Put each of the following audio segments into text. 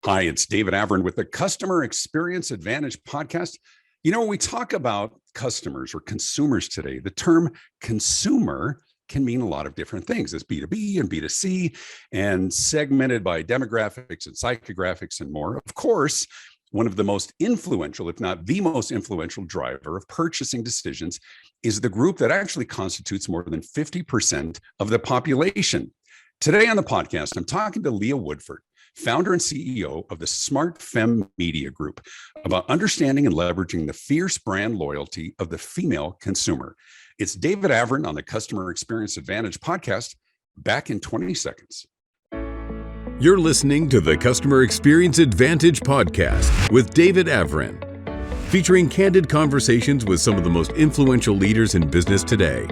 Hi, it's David Averin with the Customer Experience Advantage podcast. When we talk about customers or consumers today, the term consumer can mean a lot of different things. It's B2B and B2C and segmented by demographics and psychographics and more. Of course, one of the most influential, if not the most influential driver of purchasing decisions is the group that actually constitutes more than 50% of the population. Today on the podcast, I'm talking to Leah Woodford, founder and CEO of the SmartFem Media Group, about understanding and leveraging the fierce brand loyalty of the female consumer. It's David Averin on the Customer Experience Advantage podcast, back in 20 seconds. You're listening to the Customer Experience Advantage podcast with David Averin, featuring candid conversations with some of the most influential leaders in business today.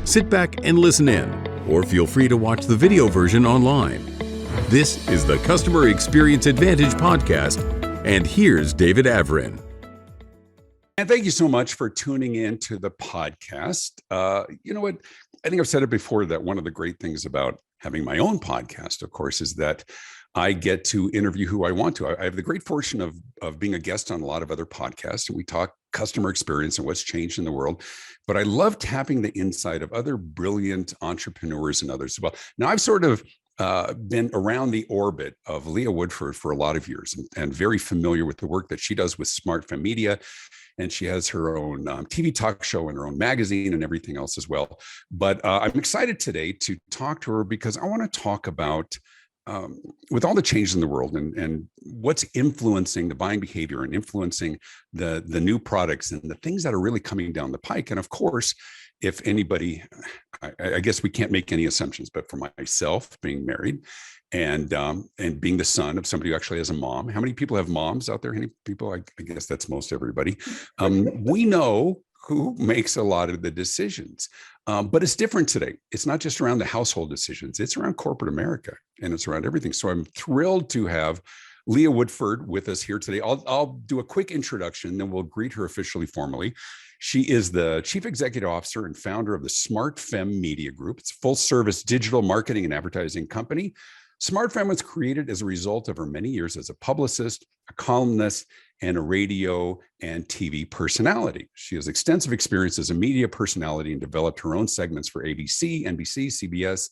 Sit back and listen in, or feel free to watch the video version online. This is the Customer Experience Advantage podcast, and here's David Averin. And thank you so much for tuning in to the podcast. You know what? I think I've said it before that one of the great things about having my own podcast, of course, is that I get to interview who I want to. I have the great fortune of being a guest on a lot of other podcasts, and we talk customer experience and what's changed in the world. But I love tapping the insight of other brilliant entrepreneurs and others as well. Now, I've sort of been around the orbit of Leah Woodford for a lot of years and very familiar with the work that she does with SmartFem Media. And she has her own TV talk show and her own magazine and everything else as well. But I'm excited today to talk to her because I want to talk about with all the changes in the world and what's influencing the buying behavior and influencing the new products and the things that are really coming down the pike. And of course, if anybody, I guess we can't make any assumptions, but for myself, being married and being the son of somebody who actually has a mom, how many people have moms out there? Any people? I guess that's most everybody. We know who makes a lot of the decisions, but it's different today. It's not just around the household decisions; it's around corporate America, and it's around everything. So I'm thrilled to have Leah Woodford with us here today. I'll do a quick introduction, then we'll greet her officially formally. She is the Chief Executive Officer and founder of the SmartFem Media Group. It's a full-service digital marketing and advertising company. SmartFem was created as a result of her many years as a publicist, a columnist, and a radio and TV personality. She has extensive experience as a media personality and developed her own segments for ABC, NBC, CBS,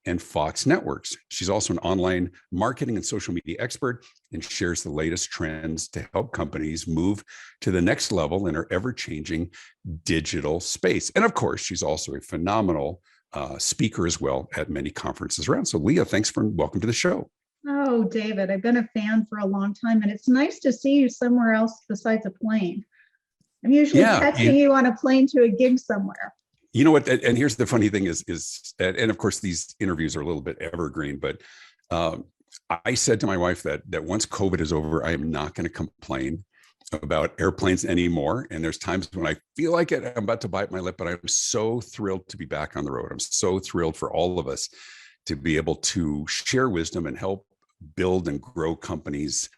and Fox networks. She's also an online marketing and social media expert and shares the latest trends to help companies move to the next level in our ever-changing digital space. And of course, she's also a phenomenal speaker as well at many conferences around. So Leah, welcome to the show. Oh, David, I've been a fan for a long time, and it's nice to see you somewhere else besides a plane. I'm usually catching you on a plane to a gig somewhere. You know what? And here's the funny thing is, and of course, these interviews are a little bit evergreen, but I said to my wife that once COVID is over, I am not going to complain about airplanes anymore. And there's times when I feel like it, I'm about to bite my lip, but I'm so thrilled to be back on the road. I'm so thrilled for all of us to be able to share wisdom and help build and grow companies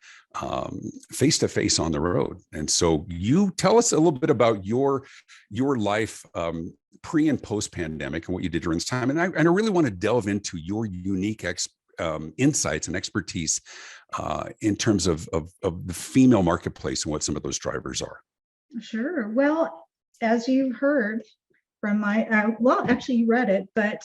face to face on the road. And so you tell us a little bit about your life pre and post pandemic and what you did during this time. And I really want to delve into your unique insights and expertise in terms of the female marketplace and what some of those drivers are. Sure. Well, as you heard from actually you read it, but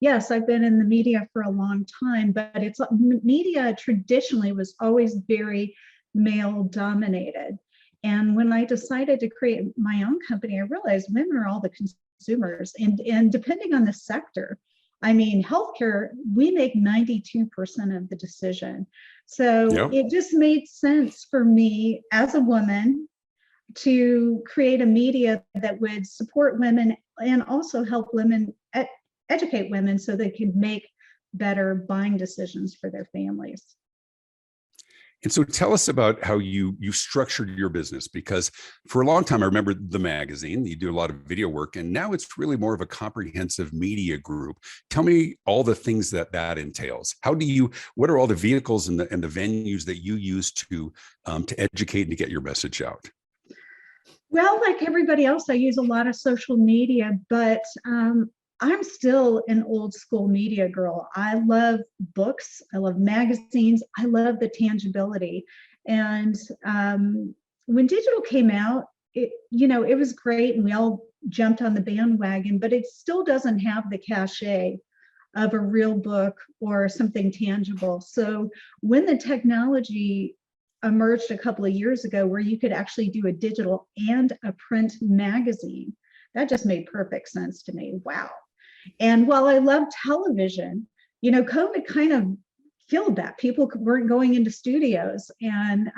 yes, I've been in the media for a long time, but media traditionally was always very male dominated. And when I decided to create my own company, I realized women are all the consumers, and depending on the sector, I mean, healthcare, we make 92% of the decision. So It just made sense for me as a woman to create a media that would support women and also help women educate women so they can make better buying decisions for their families. And so tell us about how you structured your business, because for a long time, I remember the magazine, you do a lot of video work, and now it's really more of a comprehensive media group. Tell me all the things that entails. What are all the vehicles and the venues that you use to educate and to get your message out? Well, like everybody else, I use a lot of social media, but I'm still an old school media girl. I love books. I love magazines. I love the tangibility. And when digital came out, it was great and we all jumped on the bandwagon, but it still doesn't have the cachet of a real book or something tangible. So when the technology emerged a couple of years ago where you could actually do a digital and a print magazine, that just made perfect sense to me. Wow. And while I love television, COVID kind of killed that. People weren't going into studios and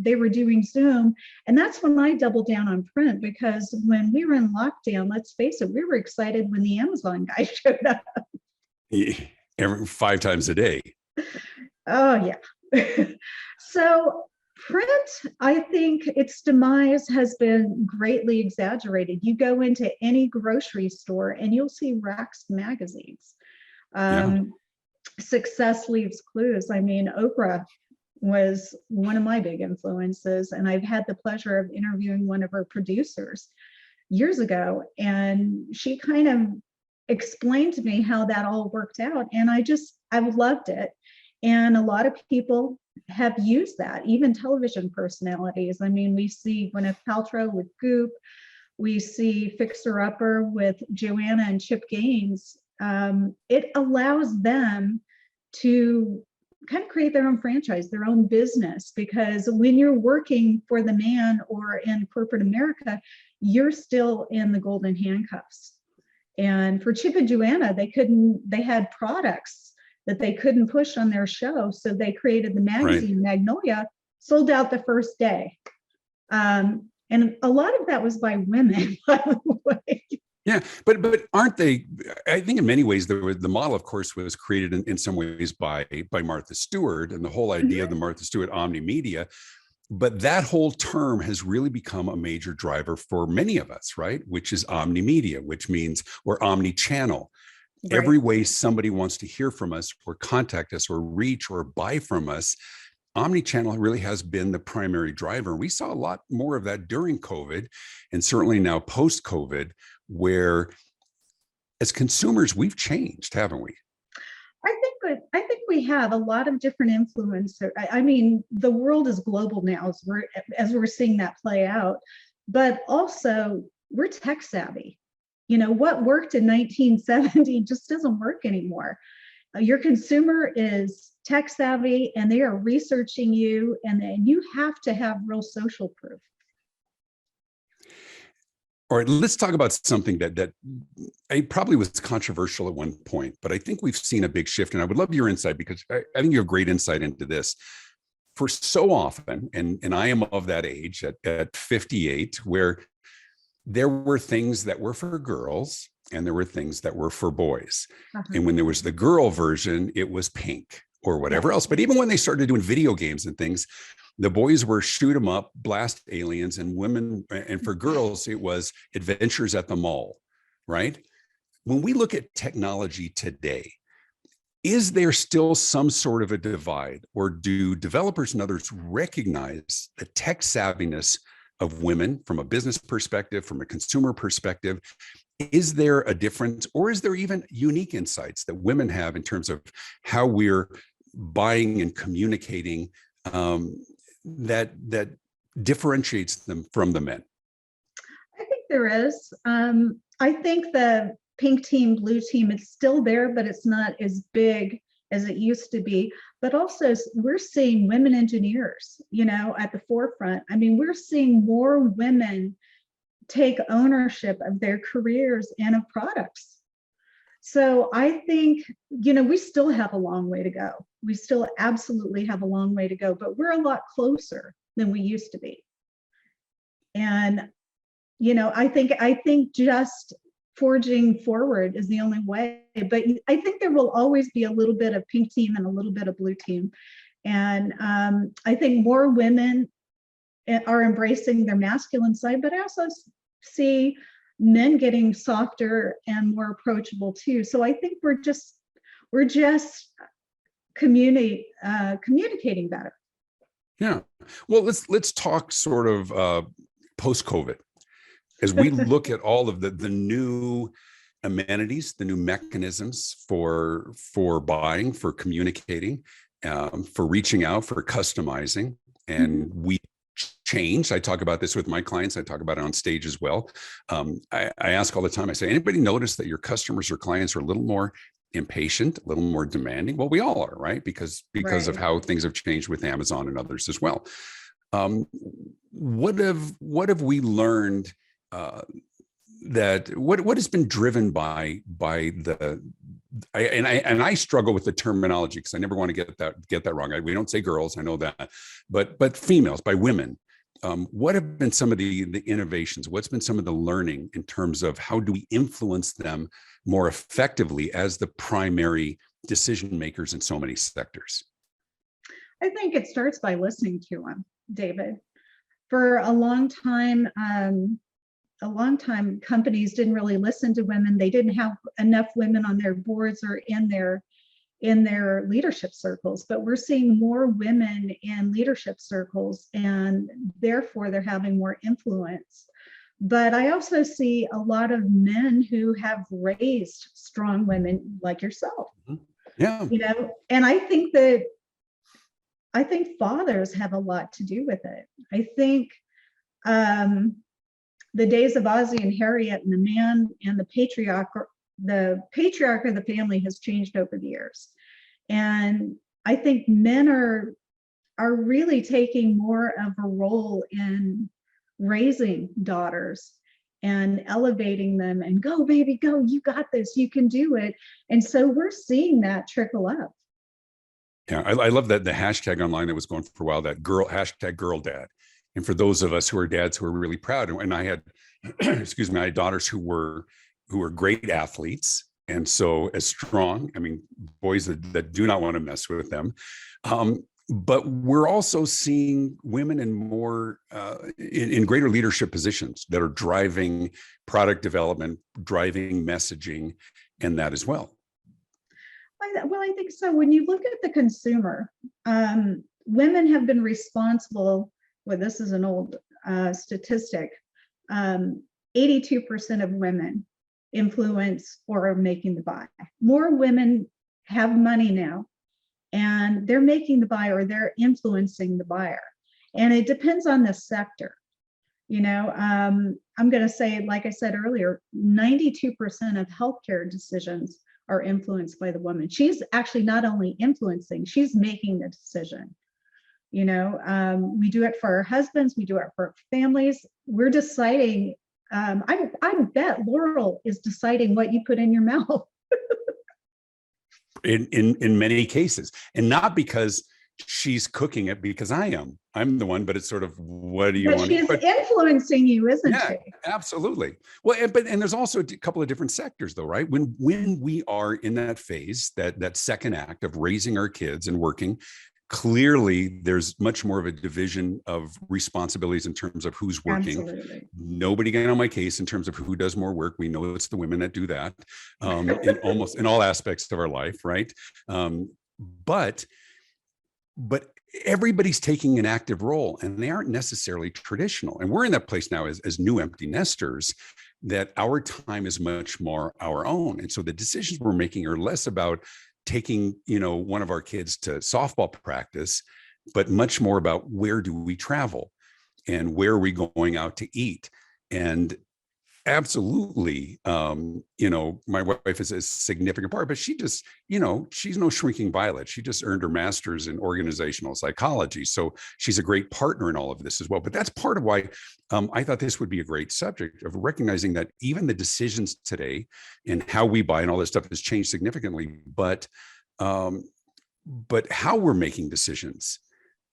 they were doing Zoom. And that's when I doubled down on print, because when we were in lockdown, let's face it, we were excited when the Amazon guy showed up. Every 5 times a day. Oh, yeah. So print, I think its demise has been greatly exaggerated. You go into any grocery store and you'll see racks of magazines. Success leaves clues. I mean, Oprah was one of my big influences, and I've had the pleasure of interviewing one of her producers years ago, and she kind of explained to me how that all worked out, and I've loved it. And a lot of people have used that, even television personalities. I mean, we see Gwyneth Paltrow with Goop, we see Fixer Upper with Joanna and Chip Gaines. It allows them to kind of create their own franchise, their own business, because when you're working for the man or in corporate America, you're still in the golden handcuffs. And for Chip and Joanna, they had products that they couldn't push on their show. So they created the magazine, right. Magnolia, sold out the first day. And a lot of that was by women, by the way. Yeah, but aren't they? I think in many ways the model, of course, was created in some ways by Martha Stewart, and the whole idea of the Martha Stewart omni-media. But that whole term has really become a major driver for many of us, right? Which is omni-media, which means we're omni-channel. Right. Every way somebody wants to hear from us or contact us or reach or buy from us, omni-channel really has been the primary driver. We saw a lot more of that during COVID, and certainly now post-COVID, where as consumers, we've changed, haven't we? I think we have a lot of different influencers. I mean, the world is global now as we're seeing that play out, but also we're tech savvy. What worked in 1970 just doesn't work anymore. Your consumer is tech savvy and they are researching you, and then you have to have real social proof. All right, let's talk about something that I probably was controversial at one point, but I think we've seen a big shift, and I would love your insight, because I think you have great insight into this. For so often, and I am of that age at 58, where there were things that were for girls and there were things that were for boys. And when there was the girl version, it was pink or whatever else. But even when they started doing video games and things, the boys were shoot 'em up, blast aliens, and women, and for girls, it was adventures at the mall, right? When we look at technology today, is there still some sort of a divide, or do developers and others recognize the tech savviness of women from a business perspective, from a consumer perspective? Is there a difference, or is there even unique insights that women have in terms of how we're buying and communicating that differentiates them from the men? I think there is. I think the pink team, blue team, it's still there, but it's not as big as it used to be. But also we're seeing women engineers, at the forefront. I mean, we're seeing more women take ownership of their careers and of products. So I think, we still have a long way to go. We still absolutely have a long way to go, but we're a lot closer than we used to be. And, I think just forging forward is the only way. But I think there will always be a little bit of pink team and a little bit of blue team. And I think more women are embracing their masculine side, but I also see men getting softer and more approachable too. So I think we're just communicating better. Yeah. Well, let's talk sort of post-COVID, as we look at all of the new amenities, the new mechanisms for buying, for communicating, for reaching out, for customizing. And we changed. I talk about this with my clients. I talk about it on stage as well. I ask all the time, I say, anybody notice that your customers or clients are a little more impatient, a little more demanding? Well, we all are, right? Because of how things have changed with Amazon and others as well. What have we learned that what has been driven by the I struggle with the terminology because I never want to get that wrong. We don't say girls, I know that, but females, by women. What have been some of the innovations? What's been some of the learning in terms of how do we influence them more effectively as the primary decision makers in so many sectors? I think it starts by listening to them, David. For a long time, companies didn't really listen to women. They didn't have enough women on their boards or in their leadership circles, but we're seeing more women in leadership circles, and therefore they're having more influence. But I also see a lot of men who have raised strong women like yourself. Yeah. And I think fathers have a lot to do with it. I think the days of Ozzie and Harriet and the man and the patriarch of the family has changed over the years. And I think men are really taking more of a role in raising daughters and elevating them and go, baby, go, you got this, you can do it. And so we're seeing that trickle up. Yeah, I love that the hashtag online that was going for a while, that hashtag girl dad. And for those of us who are dads who are really proud, and I had, excuse me, I had daughters who were great athletes. And so as strong, I mean, boys that do not want to mess with them. But we're also seeing women in more, in greater leadership positions that are driving product development, driving messaging, and that as well. Well, I think so. When you look at the consumer, women have been responsible. Well, this is an old statistic. 82% of women influence or are making the buy. More women have money now, and they're making the buy or they're influencing the buyer. And it depends on the sector. I'm going to say, like I said earlier, 92% of healthcare decisions are influenced by the woman. She's actually not only influencing, she's making the decision. We do it for our husbands, we do it for our families. We're deciding. I bet Laurel is deciding what you put in your mouth. in many cases, and not because she's cooking it, because I'm the one, but it's sort of, what do you want? She's influencing you, isn't she? Absolutely. Well, and there's also a couple of different sectors though, right? When we are in that phase, that second act of raising our kids and working, clearly there's much more of a division of responsibilities in terms of who's working. Absolutely. Nobody getting on my case in terms of who does more work. We know it's the women that do that in almost in all aspects of our life, right? But everybody's taking an active role, and they aren't necessarily traditional. And we're in that place now as new empty nesters, that our time is much more our own. And so the decisions we're making are less about taking, one of our kids to softball practice, but much more about where do we travel and where are we going out to eat. And absolutely, my wife is a significant part, but she just, she's no shrinking violet. She just earned her master's in organizational psychology. So she's a great partner in all of this as well. But that's part of why I thought this would be a great subject, of recognizing that even the decisions today and how we buy and all this stuff has changed significantly, but how we're making decisions,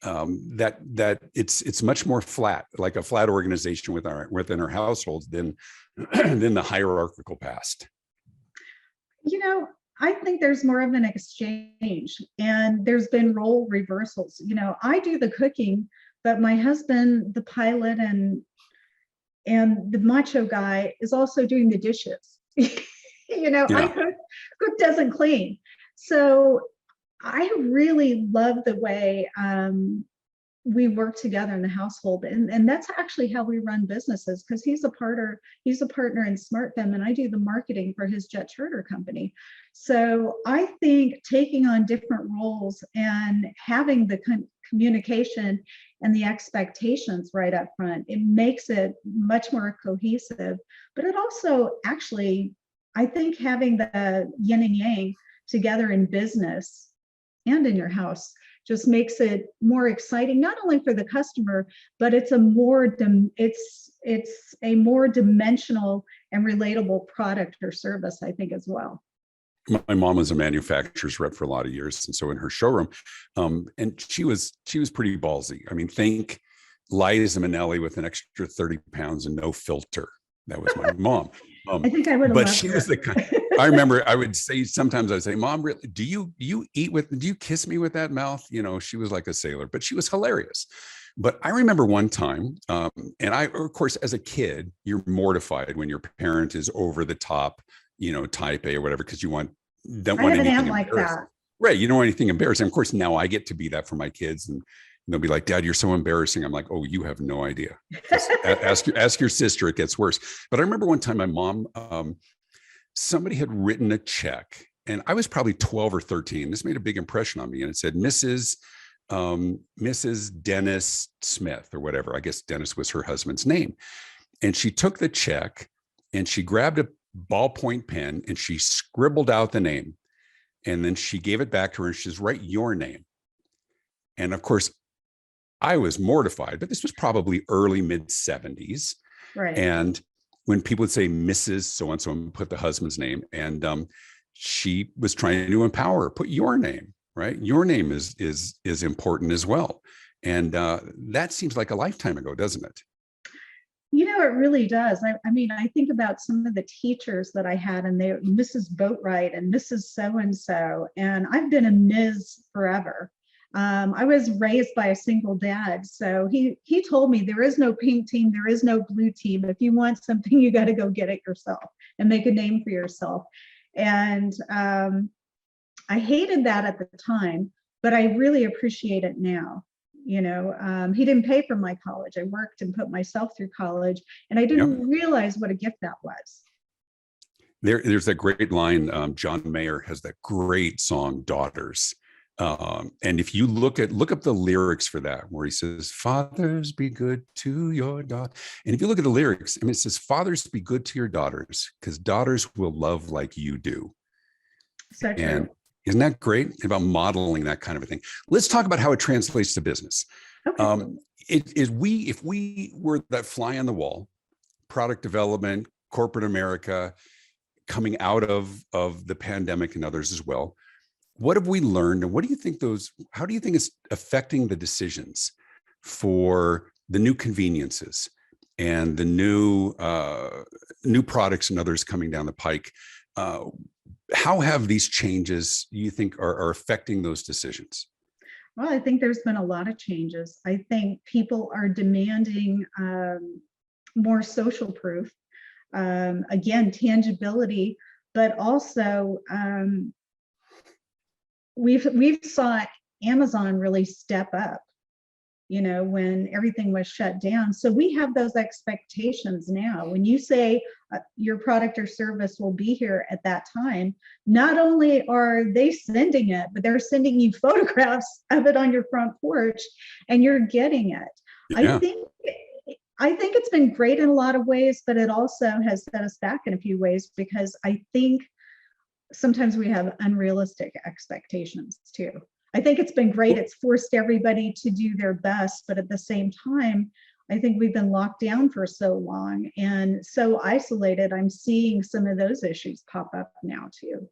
that it's much more flat, like a flat organization within our households than the hierarchical past. I think there's more of an exchange, and there's been role reversals. I do the cooking, but my husband, the pilot and the macho guy, is also doing the dishes. Yeah. I cook doesn't clean. So I really love the way we work together in the household, and that's actually how we run businesses, because he's a partner in SmartFem, and I do the marketing for his jet charter company. So I think taking on different roles and having the communication and the expectations right up front, it makes it much more cohesive. But it also actually, I think having the yin and yang together in business and in your house just makes it more exciting, not only for the customer, but it's a more dimensional and relatable product or service, I think, as well. My mom was a manufacturer's rep for a lot of years, and so in her showroom, and she was pretty ballsy. I mean, think Liza Minnelli with an extra 30 pounds and no filter. That was my mom. I think I would have. But she was the kind. I remember I would say sometimes I would say, "Mom, really, do you kiss me with that mouth?" You know, she was like a sailor, but she was hilarious. But I remember one time, and of course, as a kid, you're mortified when your parent is over the top, you know, type A or whatever, because don't want anything like that. Right. You don't want anything embarrassing. Of course, now I get to be that for my kids, and they'll be like, "Dad, you're so embarrassing." I'm like, "Oh, you have no idea. Ask your sister. It gets worse." But I remember one time my mom, somebody had written a check, and I was probably 12 or 13. This made a big impression on me. And it said, Mrs. Dennis Smith or whatever. I guess Dennis was her husband's name. And she took the check and she grabbed a ballpoint pen and she scribbled out the name. And then she gave it back to her and she says, "Write your name." And of course, I was mortified, but this was probably early mid 70s. Right. And when people would say Mrs. So-and-so and put the husband's name, and she was trying to empower her, put your name, right? Your name is important as well. And that seems like a lifetime ago, doesn't it? You know, it really does. I mean, I think about some of the teachers that I had, and they're Mrs. Boatwright and Mrs. So-and-so, and I've been a Ms. forever. I was raised by a single dad. So he told me there is no pink team, there is no blue team. If you want something, you got to go get it yourself and make a name for yourself. And I hated that at the time, but I really appreciate it now. You know, he didn't pay for my college. I worked and put myself through college, and I didn't realize what a gift that was. There's that great line. John Mayer has that great song, "Daughters." And if you look up the lyrics for that, where he says, "Fathers, be good to your daughter." And if you look at the lyrics, I mean, it says, "Fathers, be good to your daughters, because daughters will love like you do." So true. And isn't that great about modeling that kind of a thing? Let's talk about how it translates to business. Okay. If we were that fly on the wall, product development, corporate America, coming out of the pandemic and others as well, what have we learned, and how do you think it's affecting the decisions for the new conveniences and the new products and others coming down the pike? How have these changes, you think, are affecting those decisions? Well, I think there's been a lot of changes. I think people are demanding more social proof, again, tangibility, but also we've saw Amazon really step up, you know, when everything was shut down. So we have those expectations now. When you say your product or service will be here at that time, not only are they sending it, but they're sending you photographs of it on your front porch, and you're getting it. Yeah. I think it's been great in a lot of ways, but it also has set us back in a few ways, because I think sometimes we have unrealistic expectations too. I think it's been great. It's forced everybody to do their best, but at the same time, I think we've been locked down for so long and so isolated. I'm seeing some of those issues pop up now too.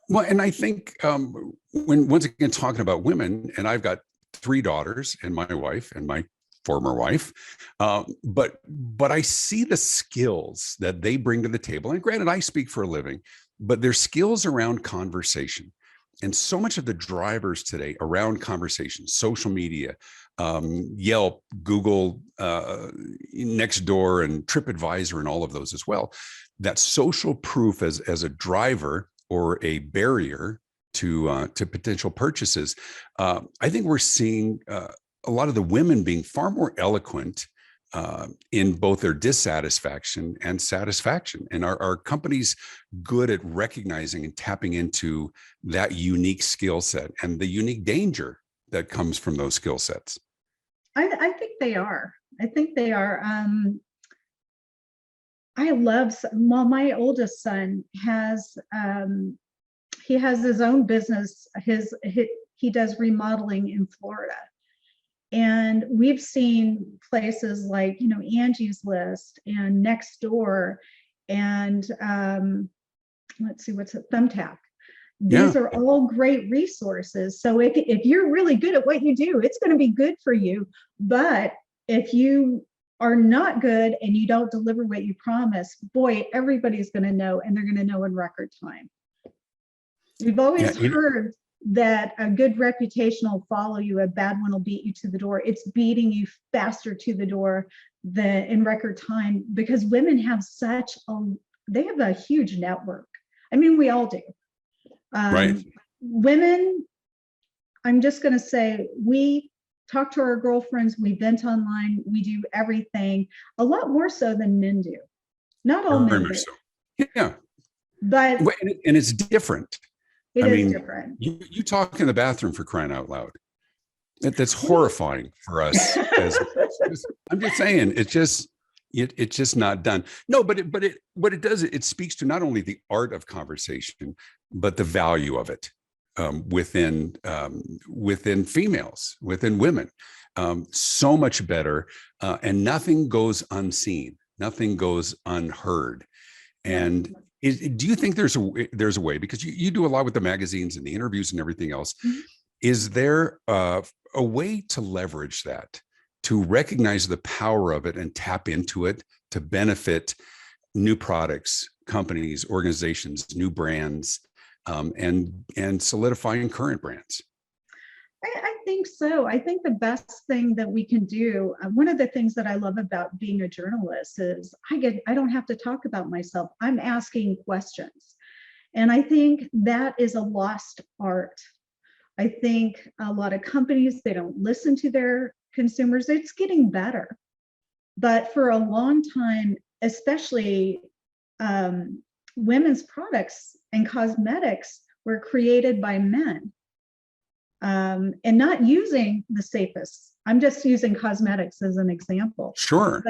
Well, and I think when once again talking about women, and I've got 3 daughters and my wife and my former wife, but I see the skills that they bring to the table. And granted, I speak for a living, but their skills around conversation. And so much of the drivers today around conversation, social media, Yelp, Google, Nextdoor, and TripAdvisor, and all of those as well, that social proof as a driver or a barrier to potential purchases. I think we're seeing a lot of the women being far more eloquent in both their dissatisfaction and satisfaction. And our companies good at recognizing and tapping into that unique skill set and the unique danger that comes from those skill sets? I think they are. I think they are. I love, well, my oldest son has, he has his own business. He does remodeling in Florida. And we've seen places like, Angie's List and Nextdoor and let's see, what's it, Thumbtack. These are all great resources. So if you're really good at what you do, it's going to be good for you. But if you are not good and you don't deliver what you promise, boy, everybody's going to know, and they're going to know in record time. We've always heard that a good reputation will follow you, a bad one will beat you to the door. It's beating you faster to the door in record time, because women have they have a huge network. I mean, we all do. Right. Women, I'm just going to say, we talk to our girlfriends, we vent online, we do everything a lot more so than men do. Not all men do. So. Yeah. But and it's different. It is different. You talk in the bathroom, for crying out loud. That's horrifying for us. I'm just saying, it's just not done. No, but what it does, it speaks to not only the art of conversation, but the value of it within females, within women. So much better, and nothing goes unseen, nothing goes unheard. And do you think there's a way, because you do a lot with the magazines and the interviews and everything else? Mm-hmm. Is there a way to leverage that, to recognize the power of it and tap into it to benefit new products, companies, organizations, new brands, and solidifying current brands? I think so. I think the best thing that we can do, one of the things that I love about being a journalist is I don't have to talk about myself. I'm asking questions. And I think that is a lost art. I think a lot of companies, they don't listen to their consumers. It's getting better. But for a long time, especially women's products and cosmetics were created by men. And not using the safest. I'm just using cosmetics as an example. Sure.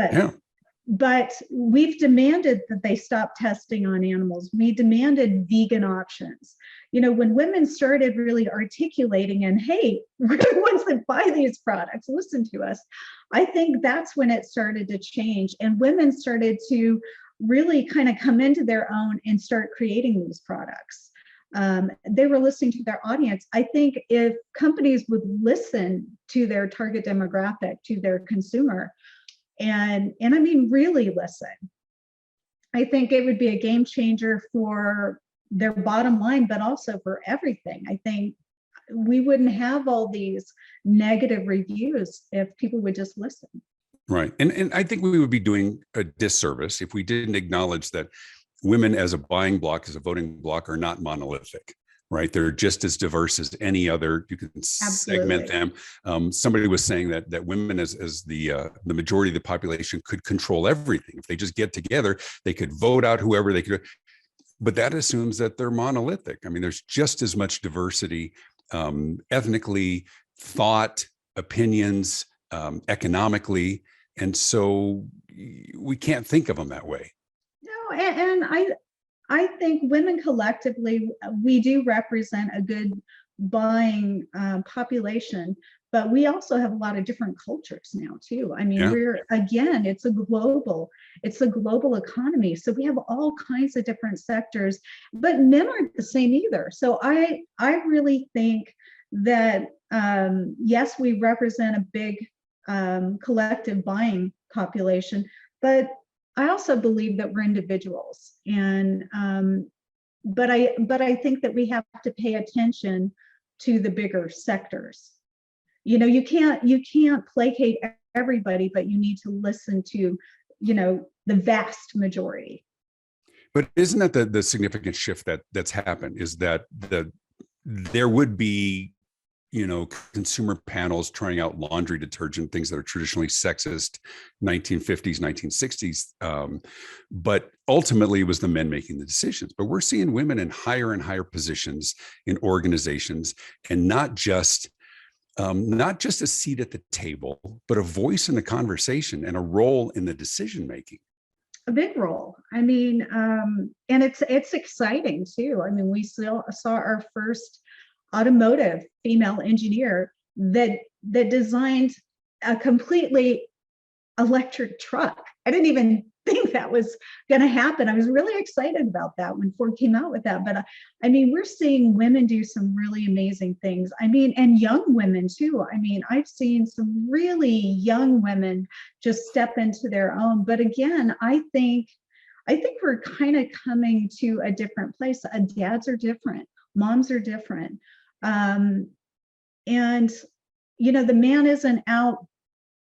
But we've demanded that they stop testing on animals. We demanded vegan options. When women started really articulating and, hey, we're the ones that buy these products, listen to us. I think that's when it started to change. And women started to really kind of come into their own and start creating these products. They were listening to their audience. I think if companies would listen to their target demographic, to their consumer, and I mean really listen, I think it would be a game changer for their bottom line, but also for everything. I think we wouldn't have all these negative reviews if people would just listen. Right. And I think we would be doing a disservice if we didn't acknowledge that women as a buying block, as a voting block, are not monolithic, right? They're just as diverse as any other. You can segment them. Somebody was saying that women as the majority of the population could control everything. If they just get together, they could vote out whoever they could. But that assumes that they're monolithic. I mean, there's just as much diversity, ethnically, thought, opinions, economically. And so we can't think of them that way. No, and I think women collectively, we do represent a good buying population, but we also have a lot of different cultures now too. I mean, it's a global economy. So we have all kinds of different sectors, but men aren't the same either. So I really think that, yes, we represent a big collective buying population, but I also believe that we're individuals, and but I think that we have to pay attention to the bigger sectors. You can't placate everybody, but you need to listen to the vast majority. But isn't that the significant shift that's happened? Is that there would be consumer panels trying out laundry detergent, things that are traditionally sexist, 1950s, 1960s. But ultimately, it was the men making the decisions. But we're seeing women in higher and higher positions in organizations, and not just a seat at the table, but a voice in the conversation and a role in the decision making. A big role. I mean, and it's exciting too. I mean, we still saw our first automotive female engineer that designed a completely electric truck. I didn't even think that was going to happen. I was really excited about that when Ford came out with that. But I mean, we're seeing women do some really amazing things. I mean, and young women too. I mean, I've seen some really young women just step into their own. But again, I think we're kind of coming to a different place. Dads are different. Moms are different. And, the man isn't out,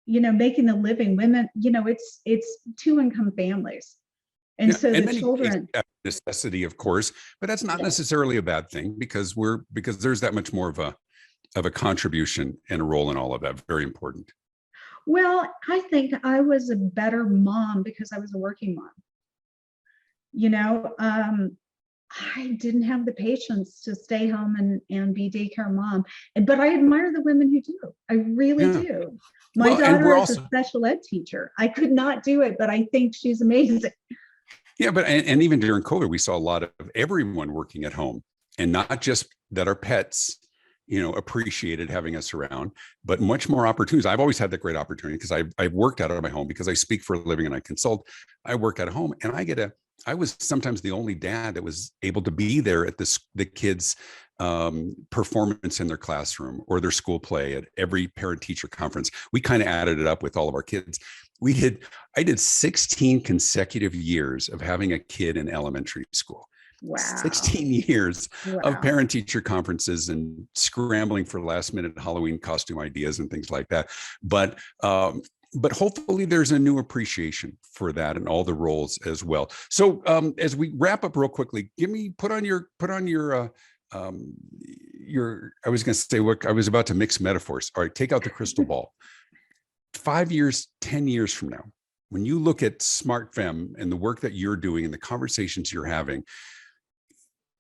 making a living. Women, it's two-income families. And so the children. Necessity, of course, but that's not necessarily a bad thing, because there's that much more of a contribution and a role in all of that. Very important. Well, I think I was a better mom because I was a working mom. I didn't have the patience to stay home and be daycare mom. But I admire the women who do. I really do. My daughter is a special ed teacher. I could not do it, but I think she's amazing. Yeah, but and even during COVID, we saw a lot of everyone working at home, and not just that our pets, appreciated having us around, but much more opportunities. I've always had that great opportunity because I've worked out of my home, because I speak for a living and I consult. I work at home, and I was sometimes the only dad that was able to be there at the kids' performance in their classroom or their school play, at every parent-teacher conference. We kind of added it up with all of our kids. I did 16 consecutive years of having a kid in elementary school. Wow. 16 years of parent-teacher conferences and scrambling for last-minute Halloween costume ideas and things like that. But hopefully there's a new appreciation for that and all the roles as well. So as we wrap up real quickly, put on your I was going to say, I was about to mix metaphors. All right, take out the crystal ball. 5 years, 10 years from now, when you look at SmartFem and the work that you're doing and the conversations you're having,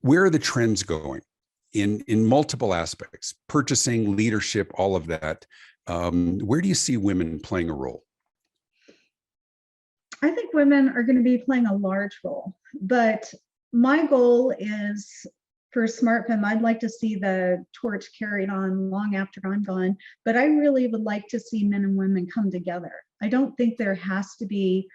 where are the trends going in multiple aspects? Purchasing, leadership, all of that. Where do you see women playing a role? I think women are going to be playing a large role, but my goal is for SmartFem, I'd like to see the torch carried on long after I'm gone, but I really would like to see men and women come together. I don't think there has to be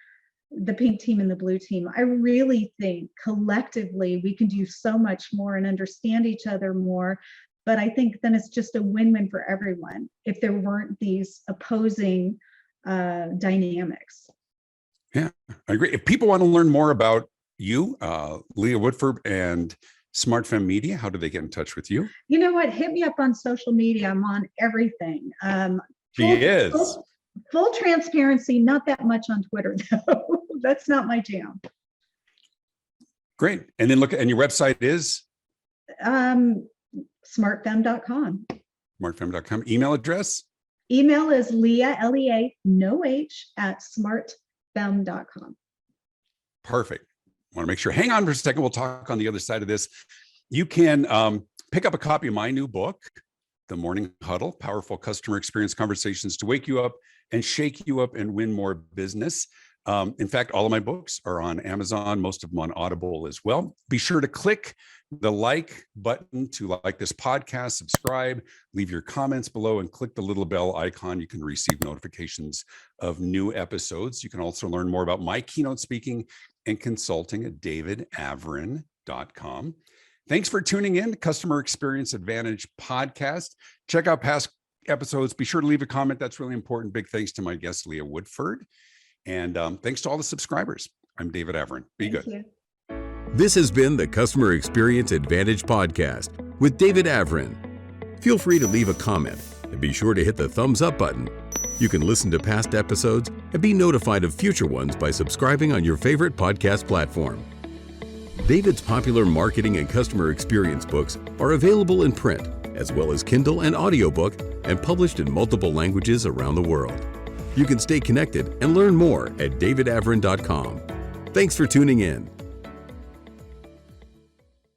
the pink team and the blue team. I really think collectively we can do so much more and understand each other more. But I think then it's just a win-win for everyone if there weren't these opposing dynamics. Yeah, I agree. If people want to learn more about you, Leah Woodford and SmartFem Media, how do they get in touch with you? You know what? Hit me up on social media. I'm on everything. Full transparency, not that much on Twitter, though. That's not my jam. Great. And then and your website is? SmartFem.com. SmartFem.com. Email address? Email is Leah, Lea, no H, at SmartFem.com. Perfect. Want to make sure. Hang on for a second. We'll talk on the other side of this. You can pick up a copy of my new book, The Morning Huddle, Powerful Customer Experience Conversations to Wake You Up and Shake You Up and Win More Business. In fact, all of my books are on Amazon, most of them on Audible as well. Be sure to click the like button to like this podcast, subscribe, leave your comments below, and click the little bell icon. You can receive notifications of new episodes. You can also learn more about my keynote speaking and consulting at davidavrin.com. Thanks for tuning in to Customer Experience Advantage podcast. Check out past episodes. Be sure to leave a comment. That's really important. Big thanks to my guest, Leah Woodford. And thanks to all the subscribers. I'm David Avrin. Be good. Thank you. This has been the Customer Experience Advantage podcast with David Avrin. Feel free to leave a comment and be sure to hit the thumbs up button. You can listen to past episodes and be notified of future ones by subscribing on your favorite podcast platform. David's popular marketing and customer experience books are available in print as well as Kindle and audiobook, and published in multiple languages around the world. You can stay connected and learn more at davidavrin.com. Thanks for tuning in.